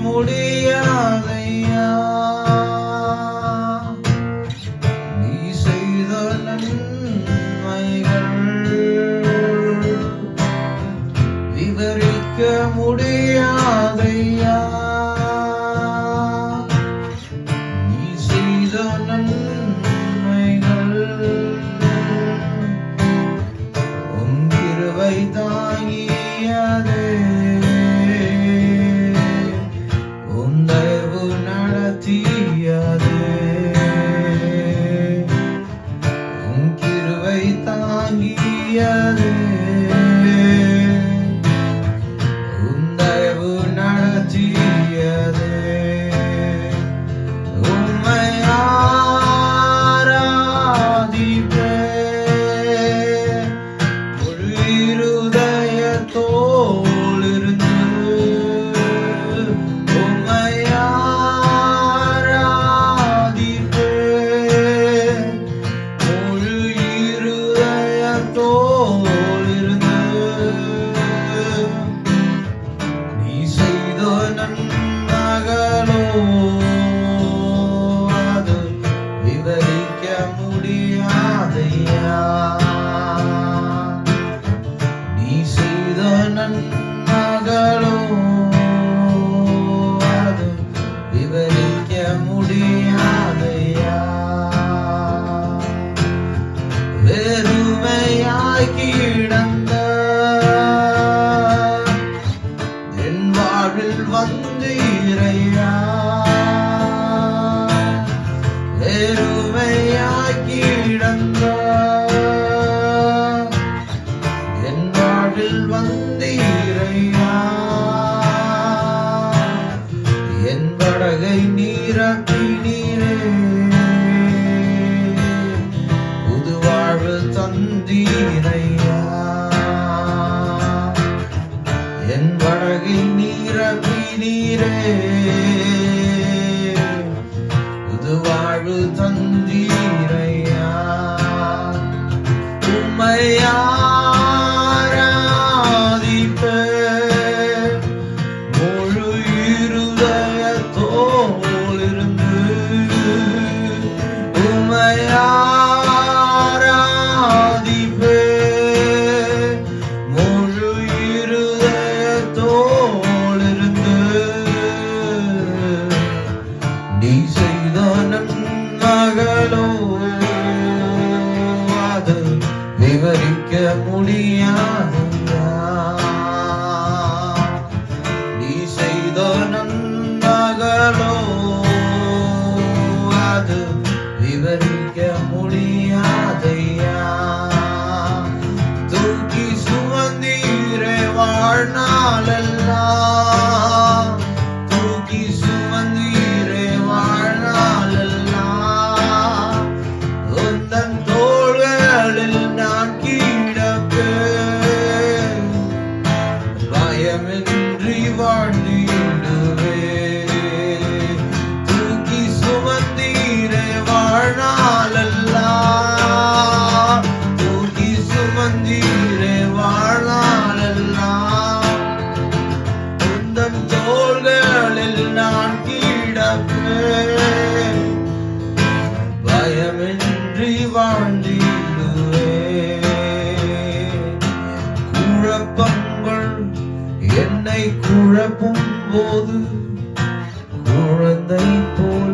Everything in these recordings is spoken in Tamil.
முடியாதையா நீ செய்த நன்மைகள் விவரிக்க முடியாதையா நீ செய்த நன்மைகள் உம் கிருபை தாங்கியதே உந்தயவு நடத்தியதே உம்மை ஆராதிப்பேன் முழு இருதயத்தோடிருந்து உம்மை ஆராதிப்பேன் முழு இருதயத்தோடிருந்து நீ செய்த நன்மைகளோ அது விவரிக்க முடியாதையா நீ செய்த நன்மைகளோ அது விவரிக்க முடியாதையா வெறுமையாய் கிடந்த என் வாழ்வில் வந்தீரையா வெறுமையாய் கிடந்த என் வாழ்வில் வந்தீரையா என் படகை நீரப்பினீரே புது வாழ்வு தந்தீரையா என் படகை நீரப்பினீரே புது வாழ்வு தந்தீரையா உம்மை ஆராதிப்பேன் முழு இருதயத்தோடிருந்து உம்மை ஆராதிப்பேன் முழு இருதயத்தோடிருந்து நீ செய்த நன்மைகளோ அது விவரிக்க முடியாதையா நீ செய்த நன்மைகளோ அது விவரிக்க முடியாதையா தூக்கி சுமந்தீரே வாழ்நாளெல்லாம் தூக்கி சுமந்தீரே வாழ்நாளெல்லாம் உந்தன் தோள்களில் நான் கிடப்பேன் பயமின்றி வாழ்ந்திடுவேன் தூக்கி சுமந்தீரே வாழ்நாளெல்லாம் தூக்கி சுமந்தீரே வாழ்நாளெல்லாம் உந்தன் தோள்களில் நான் கிடப்பேன் பயமின்றி வாழ்ந்திடுவேன் குழப்பங்கள் என்னை குழப்பும் போது குழந்தை போல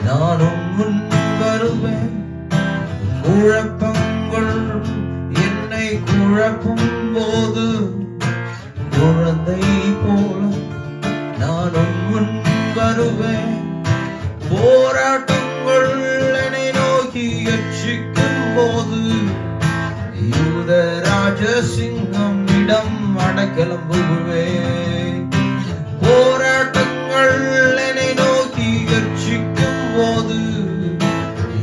நானும் முன் வருவேன் குழப்பங்கள் என்னை குழப்பும் போது குழந்தை போல நானும் முன் வருவேன் போராட்டங்கள் என்னை நோக்கி எச்சிக்கும் போது யூதராஜ சிங்கம் இடம் அடைக்கலம் புகுவேன் போராட்டங்கள் என்னை நோக்கி எச்சிக்கும் போது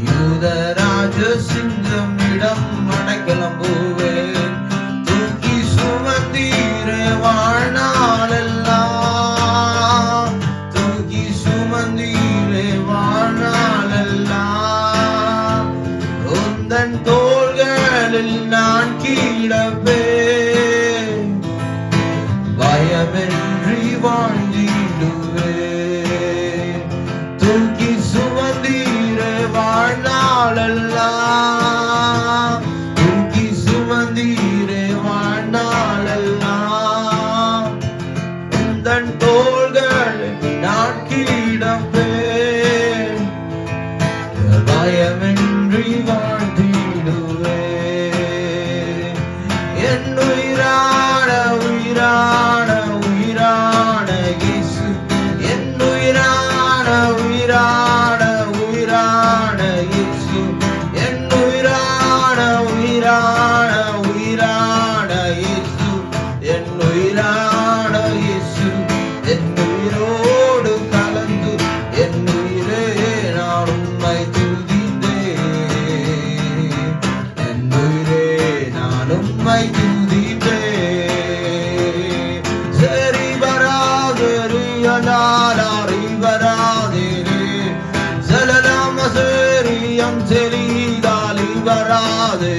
யூதராஜ சிங்கம் இடம் அடைக்கலம் புகுவேன் தூக்கி சுமந்தீரே வாழ்நாளெல்லாம் தூக்கி சுமந்தீரே வாழ்நாளெல்லாம் உந்தன் தோள்களில் நான் கிடப்பேன் பயமின்றி வாழ்ந்திடுவேன் என் உயிரான உயிரான உயிரான இயேசு, என் உயிரான உயிரான உயிரான இயேசு, என் உயிரான உயிரான உயிரான இயேசு, என் உயிரான இயேசு, என் உயிரோடு கலந்து என் உயிரே நான் உம்மை துதித்தேன், என் உயிரே நான் உம்மை துதித்தேன். சரி வராதே அலாரி வராதே சலலாம சரியம் செலிதாலி வராதே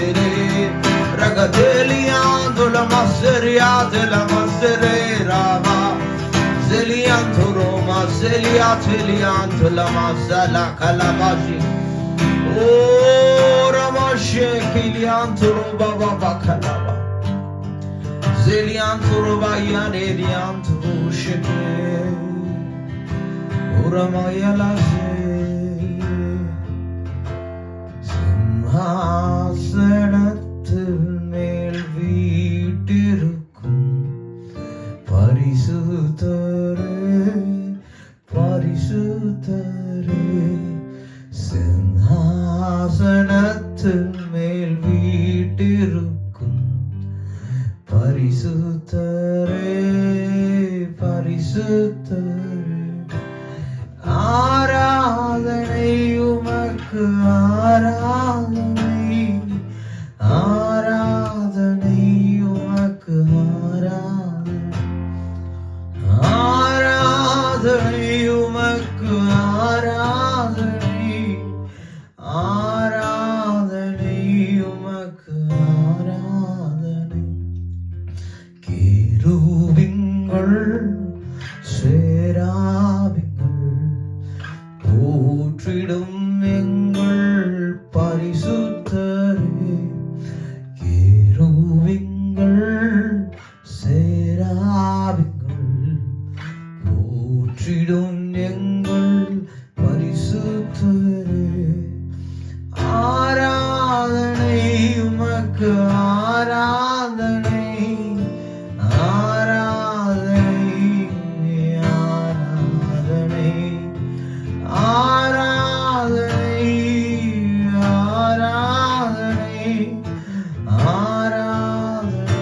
ரகதேலியாந்துல மசரியாதுல மசரே Rama Zeliantoro maselia teliantula masala kalabashi. Oh ramashe kiliantoro baba bakalaba. Zeliantoro bayane diantoro sheke. Oh ramayala se. Simhasanatthil mel veettirukkum பரிசுத்தரே பரிசுத்தரே சிங்காசனத்தின் மேல் வீட்டிருக்கும் பரிசுத்தரே பரிசுத்தரே ஆராதனை உமக்கு ஆராதனை ஆராதனை உமக்கு ஆராதனை உமக்கு ஆராதனை ஆராதனை உமக்கு ஆராதனை கேருவிங்கள் சேராவிங்கள் போற்றிடும் எங்கள் பரிசுத்தரே கேருவிங்கள் சேராவிங்கள் போற்றிடும் எங்கள் பரிசுத்தரே ஆராதனை உமக்கு ஆராதனை ஆராதனை ஆராதனை ஆராதனை ஆராதனை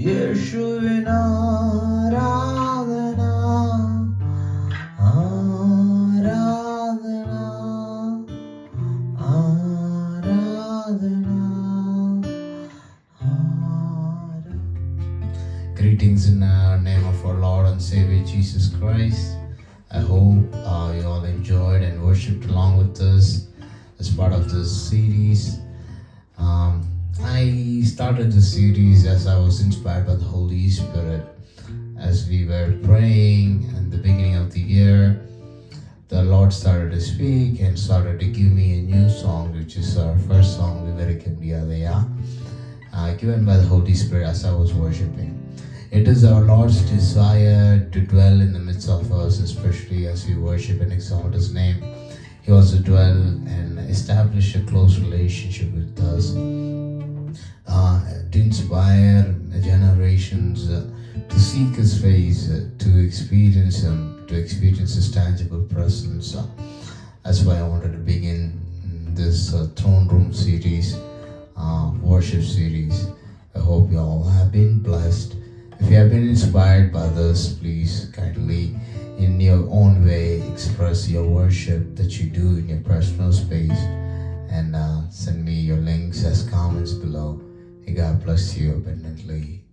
യേശുവിൻ ആരാധന ആരാധന ആരാധന Greetings in the name of our Lord and Savior Jesus Christ. I hope you all enjoyed and worshipped along with us as part of this series. I started the series as I was inspired by the Holy Spirit. As we were praying in the beginning of the year, the Lord started to speak and started to give me a new song, which is our first song, Viverikam Diyadaya, given by the Holy Spirit as I was worshiping. It is our Lord's desire to dwell in the midst of us, especially as we worship and exalt His name. He wants to dwell and establish a close relationship with us, to inspire generations to seek His face, to experience Him, to experience His tangible presence. That's why I wanted to begin this throne room series, worship series. I hope you all have been blessed. If you have been inspired by this, please kindly in your own way express your worship that you do in your personal space, and send me your links as comments below. May God bless you abundantly.